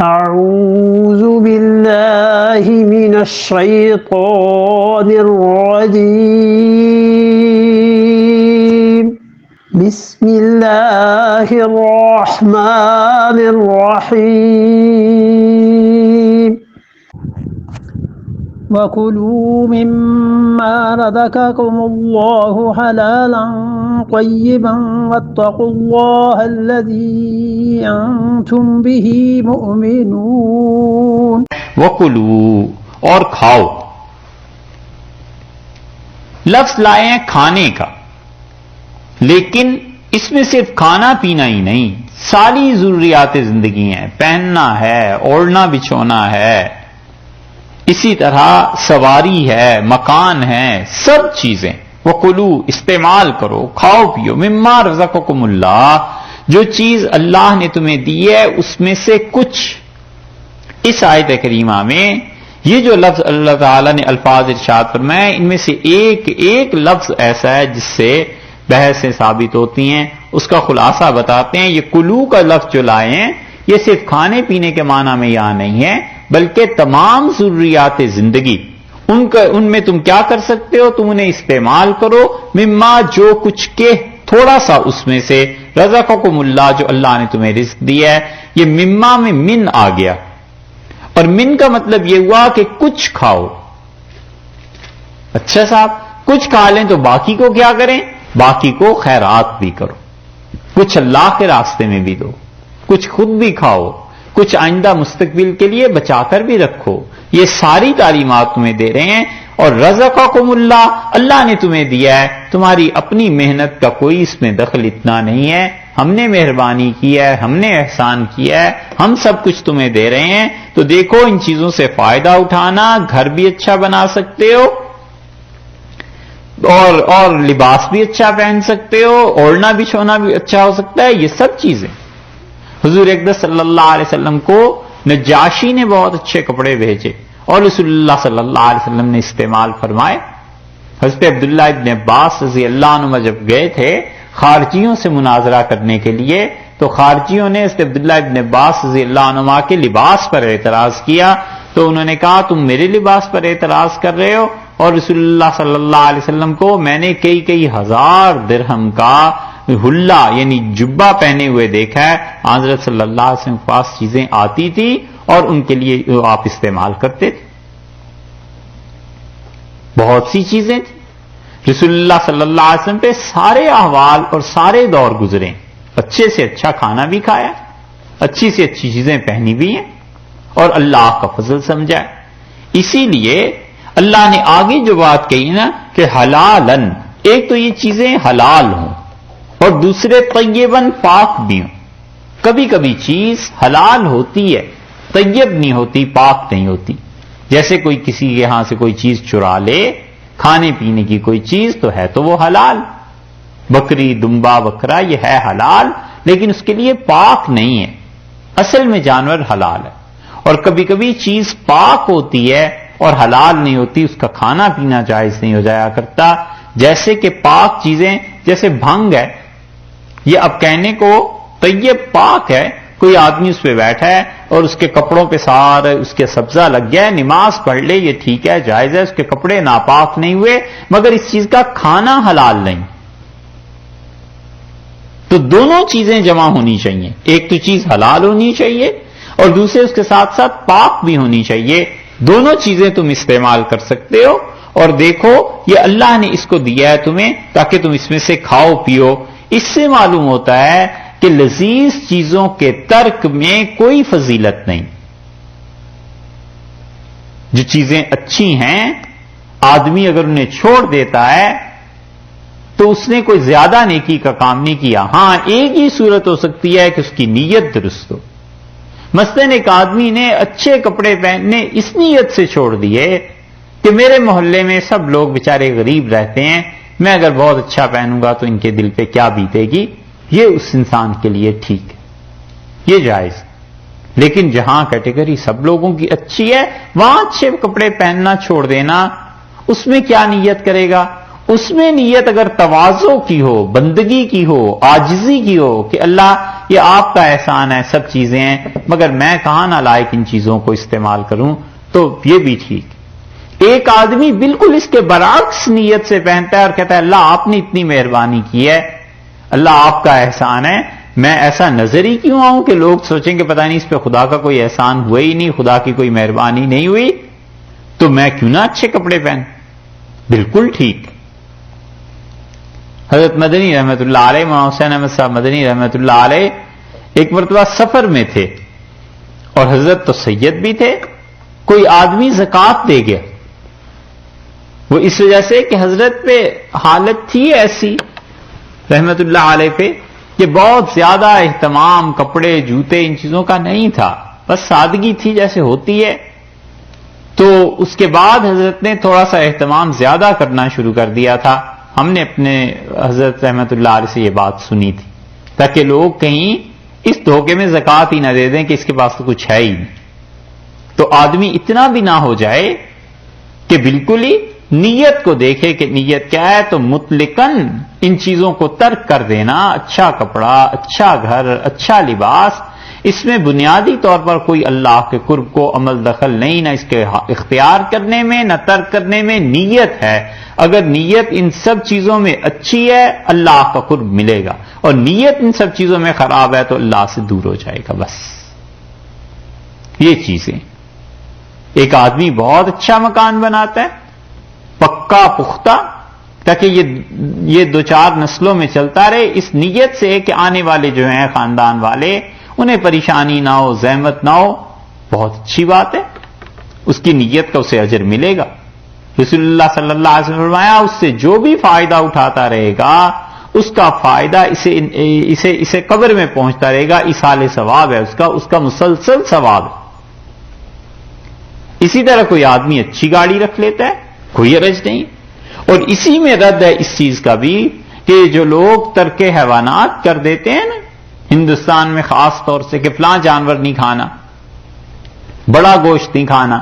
أعوذ بالله من الشيطان الرجيم بسم الله الرحمن الرحيم وَكُلُوا مِمَّا رَزَقَكُمُ اللَّهُ حَلَالًا طَيِّبًا وَاتَّقُوا اللَّهَ الَّذِي أَنْتُمْ بِهِ مُؤْمِنُونَ وَكُلُوا اور کھاؤ. لفظ لائے ہیں کھانے کا، لیکن اس میں صرف کھانا پینا ہی نہیں، ساری ضروریات زندگی ہیں. پہننا ہے، اوڑھنا بچھونا ہے، اسی طرح سواری ہے، مکان ہے، سب چیزیں. وَكُلُوا استعمال کرو، کھاؤ پیو. مما رزقکم اللہ، جو چیز اللہ نے تمہیں دی ہے اس میں سے کچھ. اس آیت کریمہ میں یہ جو لفظ اللہ تعالیٰ نے الفاظ ارشاد فرمائے، ان میں سے ایک ایک لفظ ایسا ہے جس سے بحثیں ثابت ہوتی ہیں. اس کا خلاصہ بتاتے ہیں. یہ کلو کا لفظ جو لائے ہیں یہ صرف کھانے پینے کے معنی میں یہاں نہیں ہے، بلکہ تمام ضروریات زندگی ان میں تم کیا کر سکتے ہو، تم انہیں استعمال کرو. مما جو کچھ کے تھوڑا سا اس میں سے، رزقکم اللہ جو اللہ نے تمہیں رزق دیا ہے. یہ مما میں من آ گیا، اور من کا مطلب یہ ہوا کہ کچھ کھاؤ. اچھا صاحب، کچھ کھا لیں تو باقی کو کیا کریں؟ باقی کو خیرات بھی کرو، کچھ اللہ کے راستے میں بھی دو، کچھ خود بھی کھاؤ، کچھ آئندہ مستقبل کے لیے بچا کر بھی رکھو. یہ ساری تعلیمات تمہیں دے رہے ہیں. اور رزقکم اللہ، اللہ نے تمہیں دیا ہے، تمہاری اپنی محنت کا کوئی اس میں دخل اتنا نہیں ہے. ہم نے مہربانی کی ہے، ہم نے احسان کیا ہے، ہم سب کچھ تمہیں دے رہے ہیں. تو دیکھو ان چیزوں سے فائدہ اٹھانا. گھر بھی اچھا بنا سکتے ہو، اور لباس بھی اچھا پہن سکتے ہو، اوڑھنا بچھونا بھی اچھا ہو سکتا ہے. یہ سب چیزیں حضور اقدس صلی اللہ علیہ وسلم کو نجاشی نے بہت اچھے کپڑے بھیجے اور رسول اللہ صلی اللہ علیہ وسلم نے استعمال فرمائے. حضرت عبداللہ ابن عباس رضی اللہ عنہ جب گئے تھے خارجیوں سے مناظرہ کرنے کے لیے، تو خارجیوں نے حضرت عبداللہ ابن عباس رضی اللہ عنہ کے لباس پر اعتراض کیا. تو انہوں نے کہا تم میرے لباس پر اعتراض کر رہے ہو، اور رسول اللہ صلی اللہ علیہ وسلم کو میں نے کئی ہزار درہم کا حلہ یعنی جبہ پہنے ہوئے دیکھا ہے. حضرت صلی اللہ علیہ وسلم کے پاس چیزیں آتی تھی اور ان کے لیے آپ استعمال کرتے تھے. بہت سی چیزیں تھیں. رسول اللہ صلی اللہ علیہ وسلم پہ سارے احوال اور سارے دور گزرے. اچھے سے اچھا کھانا بھی کھایا، اچھی سے اچھی چیزیں پہنی بھی ہیں، اور اللہ کا فضل سمجھا ہے. اسی لیے اللہ نے آگے جو بات کہی نا کہ حلالن، ایک تو یہ چیزیں حلال ہوں اور دوسرے طیباً پاک بھی ہوں. کبھی کبھی چیز حلال ہوتی ہے، طیب نہیں ہوتی، پاک نہیں ہوتی. جیسے کوئی کسی کے ہاں سے کوئی چیز چرا لے، کھانے پینے کی کوئی چیز تو ہے تو وہ حلال، بکری دمبا بکرا یہ ہے حلال، لیکن اس کے لیے پاک نہیں ہے. اصل میں جانور حلال ہے. اور کبھی کبھی چیز پاک ہوتی ہے اور حلال نہیں ہوتی، اس کا کھانا پینا جائز نہیں ہو جایا کرتا. جیسے کہ پاک چیزیں، جیسے بھنگ ہے، یہ اب کہنے کو طیب پاک ہے. کوئی آدمی اس پہ بیٹھا ہے اور اس کے کپڑوں پہ سارا اس کے سبزہ لگ گیا ہے، نماز پڑھ لے یہ ٹھیک ہے، جائز ہے، اس کے کپڑے ناپاک نہیں ہوئے، مگر اس چیز کا کھانا حلال نہیں. تو دونوں چیزیں جمع ہونی چاہیے. ایک تو چیز حلال ہونی چاہیے اور دوسرے اس کے ساتھ ساتھ پاک بھی ہونی چاہیے. دونوں چیزیں تم استعمال کر سکتے ہو. اور دیکھو یہ اللہ نے اس کو دیا ہے تمہیں تاکہ تم اس میں سے کھاؤ پیو. اس سے معلوم ہوتا ہے کہ لذیذ چیزوں کے ترک میں کوئی فضیلت نہیں. جو چیزیں اچھی ہیں آدمی اگر انہیں چھوڑ دیتا ہے تو اس نے کوئی زیادہ نیکی کا کام نہیں کیا. ہاں ایک ہی صورت ہو سکتی ہے کہ اس کی نیت درست ہو. مثلاً ایک آدمی نے اچھے کپڑے پہننے اس نیت سے چھوڑ دیے کہ میرے محلے میں سب لوگ بیچارے غریب رہتے ہیں، میں اگر بہت اچھا پہنوں گا تو ان کے دل پہ کیا بیتے گی. یہ اس انسان کے لیے ٹھیک ہے، یہ جائز. لیکن جہاں کیٹیگری سب لوگوں کی اچھی ہے وہاں اچھے کپڑے پہننا چھوڑ دینا، اس میں کیا نیت کرے گا؟ اس میں نیت اگر تواضع کی ہو، بندگی کی ہو، عاجزی کی ہو کہ اللہ یہ آپ کا احسان ہے، سب چیزیں ہیں، مگر میں کہاں نالائق ان چیزوں کو استعمال کروں، تو یہ بھی ٹھیک۔ ایک آدمی بالکل اس کے برعکس نیت سے پہنتا ہے اور کہتا ہے اللہ آپ نے اتنی مہربانی کی ہے، اللہ آپ کا احسان ہے، میں ایسا نظر ہی کیوں آؤں کہ لوگ سوچیں کہ پتہ نہیں اس پہ خدا کا کوئی احسان ہوا ہی نہیں، خدا کی کوئی مہربانی نہیں ہوئی، تو میں کیوں نہ اچھے کپڑے پہن۔ بالکل ٹھیک۔ حضرت مدنی رحمت اللہ علیہ، مولانا حسین احمد صاحب مدنی رحمت اللہ علیہ ایک مرتبہ سفر میں تھے اور حضرت تو سید بھی تھے، کوئی آدمی زکوٰۃ دے گیا، وہ اس وجہ سے کہ حضرت پہ حالت تھی ایسی رحمت اللہ علیہ پہ کہ بہت زیادہ اہتمام کپڑے جوتے ان چیزوں کا نہیں تھا، بس سادگی تھی جیسے ہوتی ہے، تو اس کے بعد حضرت نے تھوڑا سا اہتمام زیادہ کرنا شروع کر دیا تھا۔ ہم نے اپنے حضرت رحمت اللہ علیہ سے یہ بات سنی تھی تاکہ لوگ کہیں اس دھوکے میں زکوٰۃ ہی نہ دے دیں کہ اس کے پاس تو کچھ ہے ہی نہیں، تو آدمی اتنا بھی نہ ہو جائے کہ بالکل ہی نیت کو دیکھے کہ نیت کیا ہے، تو مطلقاً ان چیزوں کو ترک کر دینا، اچھا کپڑا، اچھا گھر، اچھا لباس، اس میں بنیادی طور پر کوئی اللہ کے قرب کو عمل دخل نہیں، نہ اس کے اختیار کرنے میں نہ ترک کرنے میں، نیت ہے۔ اگر نیت ان سب چیزوں میں اچھی ہے اللہ کا قرب ملے گا، اور نیت ان سب چیزوں میں خراب ہے تو اللہ سے دور ہو جائے گا۔ بس یہ چیزیں، ایک آدمی بہت اچھا مکان بناتا ہے پکا پختہ تاکہ یہ دو چار نسلوں میں چلتا رہے، اس نیت سے کہ آنے والے جو ہیں خاندان والے انہیں پریشانی نہ ہو، زحمت نہ ہو، بہت اچھی بات ہے، اس کی نیت کا اسے اجر ملے گا۔ رسول اللہ صلی اللہ علیہ وسلم نے فرمایا اس سے جو بھی فائدہ اٹھاتا رہے گا اس کا فائدہ اسے قبر میں پہنچتا رہے گا، ایصال ثواب ہے اس کا مسلسل ثواب ہے۔ اسی طرح کوئی آدمی اچھی گاڑی رکھ لیتا ہے، کوئی حرج نہیں، اور اسی میں رد ہے اس چیز کا بھی کہ جو لوگ ترک حیوانات کر دیتے ہیں نا ہندوستان میں خاص طور سے، کہ فلاں جانور نہیں کھانا، بڑا گوشت نہیں کھانا،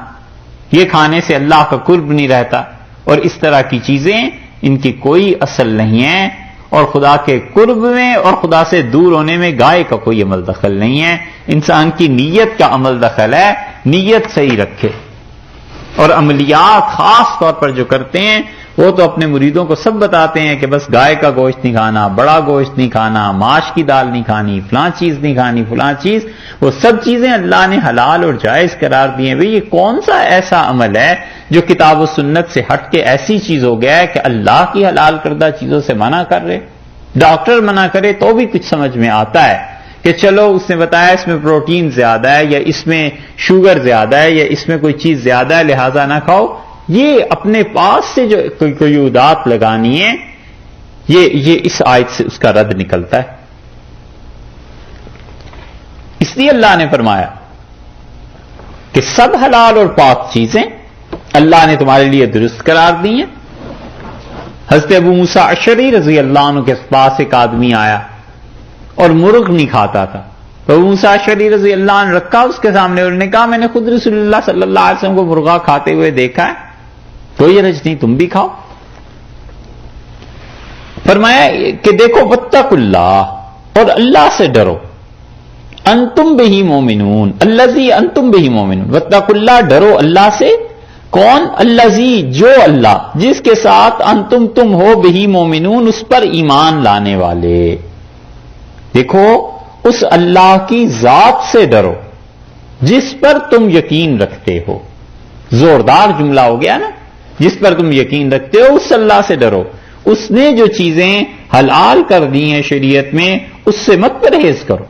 یہ کھانے سے اللہ کا قرب نہیں رہتا، اور اس طرح کی چیزیں ان کی کوئی اصل نہیں ہے، اور خدا کے قرب میں اور خدا سے دور ہونے میں گائے کا کوئی عمل دخل نہیں ہے، انسان کی نیت کا عمل دخل ہے، نیت صحیح رکھے۔ اور عملیات خاص طور پر جو کرتے ہیں وہ تو اپنے مریدوں کو سب بتاتے ہیں کہ بس گائے کا گوشت نہیں کھانا، بڑا گوشت نہیں کھانا، ماش کی دال نہیں کھانی، فلاں چیز نہیں کھانی، فلاں چیز، وہ سب چیزیں اللہ نے حلال اور جائز قرار دی ہیں۔ بھئی یہ کون سا ایسا عمل ہے جو کتاب و سنت سے ہٹ کے ایسی چیز ہو گیا ہے کہ اللہ کی حلال کردہ چیزوں سے منع کر رہے؟ ڈاکٹر منع کرے تو بھی کچھ سمجھ میں آتا ہے کہ چلو اس نے بتایا اس میں پروٹین زیادہ ہے، یا اس میں شوگر زیادہ ہے، یا اس میں کوئی چیز زیادہ ہے لہذا نہ کھاؤ، یہ اپنے پاس سے جو قیودات لگانی ہے یہ اس آیت سے اس کا رد نکلتا ہے۔ اس لیے اللہ نے فرمایا کہ سب حلال اور پاک چیزیں اللہ نے تمہارے لیے درست قرار دی ہیں۔ حضرت ابو موسیٰ اشعری رضی اللہ عنہ کے پاس ایک آدمی آیا اور مرغ نہیں کھاتا تھا، تو ابو موسیٰ اشعری رضی اللہ عنہ رکھا اس کے سامنے، اور نے کہا میں نے خود رسول اللہ صلی اللہ علیہ وسلم کو مرغا کھاتے ہوئے دیکھا ہے، کوئی حرج نہیں، تم بھی کھاؤ۔ فرمایا کہ دیکھو واتقوا اللہ، اور اللہ سے ڈرو، انتم بہی مومنون، الذی انتم بہی مومنون، واتقوا اللہ، ڈرو اللہ سے، کون؟ الذی، جو اللہ، جس کے ساتھ انتم تم ہو بہی مومنون، اس پر ایمان لانے والے۔ دیکھو اس اللہ کی ذات سے ڈرو جس پر تم یقین رکھتے ہو، زوردار جملہ ہو گیا نا، جس پر تم یقین رکھتے ہو اس اللہ سے ڈرو، اس نے جو چیزیں حلال کر دی ہیں شریعت میں اس سے مت پرہیز کرو۔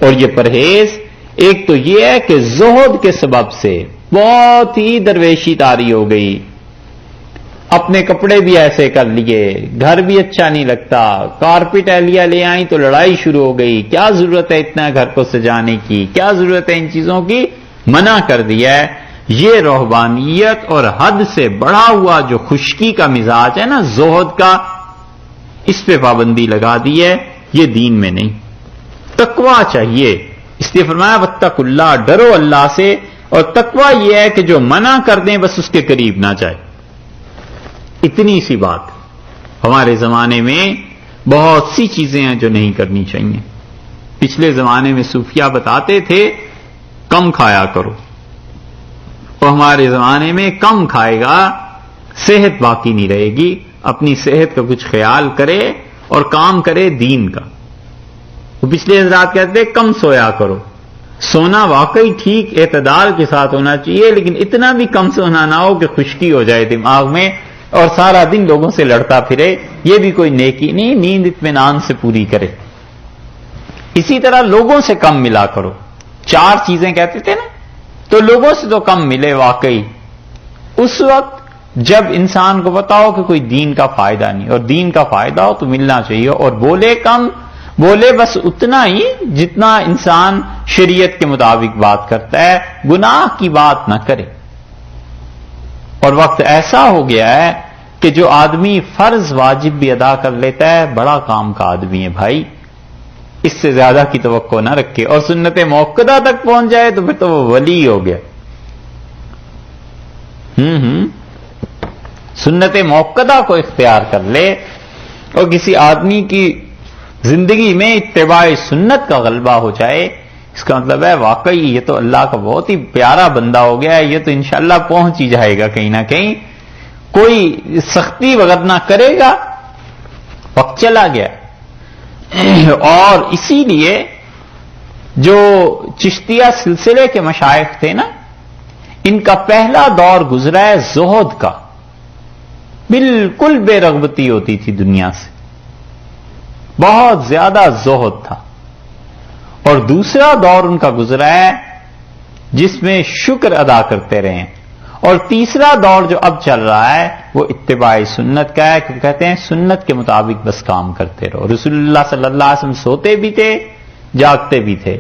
اور یہ پرہیز ایک تو یہ ہے کہ زہد کے سبب سے بہت ہی درویشی طاری ہو گئی، اپنے کپڑے بھی ایسے کر لیے، گھر بھی اچھا نہیں لگتا، کارپیٹ اہلیہ لے آئیں تو لڑائی شروع ہو گئی، کیا ضرورت ہے اتنا گھر کو سجانے کی، کیا ضرورت ہے ان چیزوں کی، منع کر دیا ہے۔ یہ رہبانیت اور حد سے بڑھا ہوا جو خشکی کا مزاج ہے نا زہد کا، اس پہ پابندی لگا دی ہے، یہ دین میں نہیں۔ تقویٰ چاہیے، اس لیے فرمایا واتقوا اللہ، ڈرو اللہ سے، اور تقویٰ یہ ہے کہ جو منع کر دیں بس اس کے قریب نہ جائے۔ اتنی سی بات۔ ہمارے زمانے میں بہت سی چیزیں ہیں جو نہیں کرنی چاہیے، پچھلے زمانے میں صوفیہ بتاتے تھے کم کھایا کرو، اور ہمارے زمانے میں کم کھائے گا صحت باقی نہیں رہے گی، اپنی صحت کا کچھ خیال کرے اور کام کرے دین کا۔ وہ پچھلے حضرات کہتے ہیں کم سویا کرو، سونا واقعی ٹھیک اعتدال کے ساتھ ہونا چاہیے، لیکن اتنا بھی کم سونا نہ ہو کہ خشکی ہو جائے دماغ میں اور سارا دن لوگوں سے لڑتا پھرے، یہ بھی کوئی نیکی نہیں، نیند اطمینان سے پوری کرے۔ اسی طرح لوگوں سے کم ملا کرو، 4 چیزیں کہتے تھے نا، تو لوگوں سے تو کم ملے واقعی اس وقت جب انسان کو پتا ہو کہ کوئی دین کا فائدہ نہیں، اور دین کا فائدہ ہو تو ملنا چاہیے، اور بولے کم، بولے بس اتنا ہی جتنا انسان شریعت کے مطابق بات کرتا ہے، گناہ کی بات نہ کرے۔ اور وقت ایسا ہو گیا ہے کہ جو آدمی فرض واجب بھی ادا کر لیتا ہے بڑا کام کا آدمی ہے بھائی، اس سے زیادہ کی توقع نہ رکھے، اور سنت موقدہ تک پہنچ جائے تو پھر تو وہ ولی ہو گیا۔ سنت موقدہ کو اختیار کر لے اور کسی آدمی کی زندگی میں اتباع سنت کا غلبہ ہو جائے، اس کا مطلب ہے واقعی یہ تو اللہ کا بہت ہی پیارا بندہ ہو گیا ہے، یہ تو انشاءاللہ پہنچ ہی جائے گا کہیں نہ کہیں، کوئی سختی وغیرہ نہ کرے گا، وقت چلا گیا۔ اور اسی لیے جو چشتیہ سلسلے کے مشائخ تھے نا، ان کا پہلا دور گزرا ہے زہد کا، بالکل بے رغبتی ہوتی تھی دنیا سے، بہت زیادہ زہد تھا۔ اور دوسرا دور ان کا گزرا ہے جس میں شکر ادا کرتے رہے، اور تیسرا دور جو اب چل رہا ہے وہ اتباع سنت کا ہے، کہ کہتے ہیں سنت کے مطابق بس کام کرتے رہو۔ رسول اللہ صلی اللہ علیہ وسلم سوتے بھی تھے، جاگتے بھی تھے،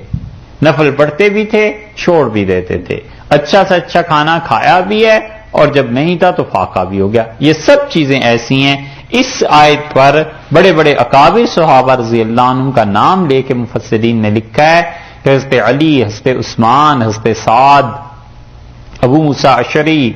نفل پڑھتے بھی تھے، چھوڑ بھی دیتے تھے، اچھا سے اچھا کھانا کھایا بھی ہے، اور جب نہیں تھا تو فاقہ بھی ہو گیا۔ یہ سب چیزیں ایسی ہیں۔ اس آیت پر بڑے بڑے اکابر صحابہ رضی اللہ عنہم کا نام لے کے مفسرین نے لکھا ہے کہ حضرت علی، حضرت عثمان، حضرت سعد، ابو موسیٰ اشعری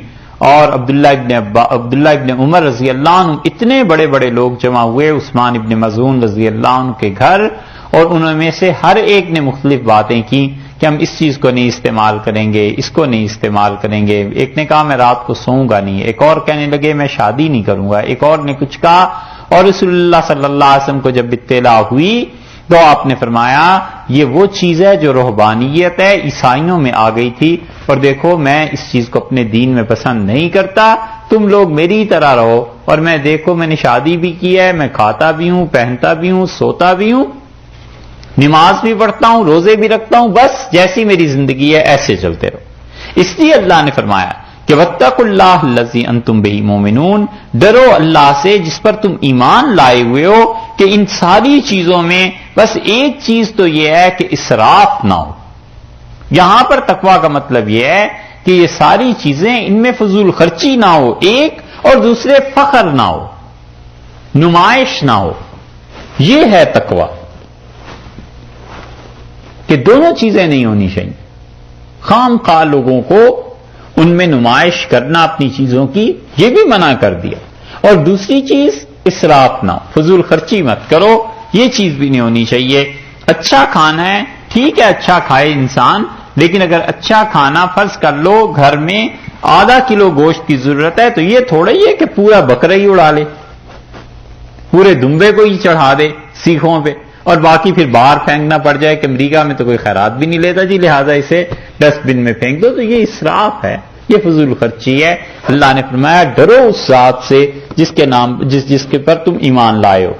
اور عبداللہ ابن عمر رضی اللہ عنہ، اتنے بڑے بڑے لوگ جمع ہوئے عثمان ابن مظعون رضی اللہ عنہ کے گھر، اور انہوں میں سے ہر ایک نے مختلف باتیں کی کہ ہم اس چیز کو نہیں استعمال کریں گے، اس کو نہیں استعمال کریں گے۔ ایک نے کہا میں رات کو سوؤں گا نہیں، ایک اور کہنے لگے میں شادی نہیں کروں گا، ایک اور نے کچھ کہا۔ اور رسول اللہ صلی اللہ علیہ وسلم کو جب اطلاع ہوئی تو آپ نے فرمایا یہ وہ چیز ہے جو رہبانیت ہے، عیسائیوں میں آ گئی تھی، اور دیکھو میں اس چیز کو اپنے دین میں پسند نہیں کرتا، تم لوگ میری طرح رہو، اور میں دیکھو میں نے شادی بھی کی ہے، میں کھاتا بھی ہوں، پہنتا بھی ہوں، سوتا بھی ہوں، نماز بھی پڑھتا ہوں، روزے بھی رکھتا ہوں، بس جیسی میری زندگی ہے ایسے چلتے رہو۔ اس لیے اللہ نے فرمایا کہ واتقوا اللہ الذی انتم بہ مومنون، ڈرو اللہ سے جس پر تم ایمان لائے ہوئے ہو، کہ ان ساری چیزوں میں بس ایک چیز تو یہ ہے کہ اسراف نہ ہو۔ یہاں پر تقویٰ کا مطلب یہ ہے کہ یہ ساری چیزیں ان میں فضول خرچی نہ ہو، ایک، اور دوسرے فخر نہ ہو، نمائش نہ ہو۔ یہ ہے تقویٰ، کہ دونوں چیزیں نہیں ہونی چاہیے۔ خام خواہ لوگوں کو ان میں نمائش کرنا اپنی چیزوں کی، یہ بھی منع کر دیا، اور دوسری چیز اسراف نہ، فضول خرچی مت کرو، یہ چیز بھی نہیں ہونی چاہیے۔ اچھا کھانا ہے، ٹھیک ہے اچھا کھائے انسان، لیکن اگر اچھا کھانا فرض کر لو گھر میں آدھا کلو گوشت کی ضرورت ہے، تو یہ تھوڑا ہی ہے کہ پورا بکرا ہی اڑا لے، پورے دمبے کو ہی چڑھا دے سیخوں پہ، اور باقی پھر باہر پھینکنا پڑ جائے کہ امریکہ میں تو کوئی خیرات بھی نہیں لیتا جی، لہٰذا اسے ڈسٹ بن میں پھینک دو، تو یہ اسراف ہے، یہ فضول خرچی ہے۔ اللہ نے فرمایا ڈرو اس ذات سے جس کے پر تم ایمان لائے ہو۔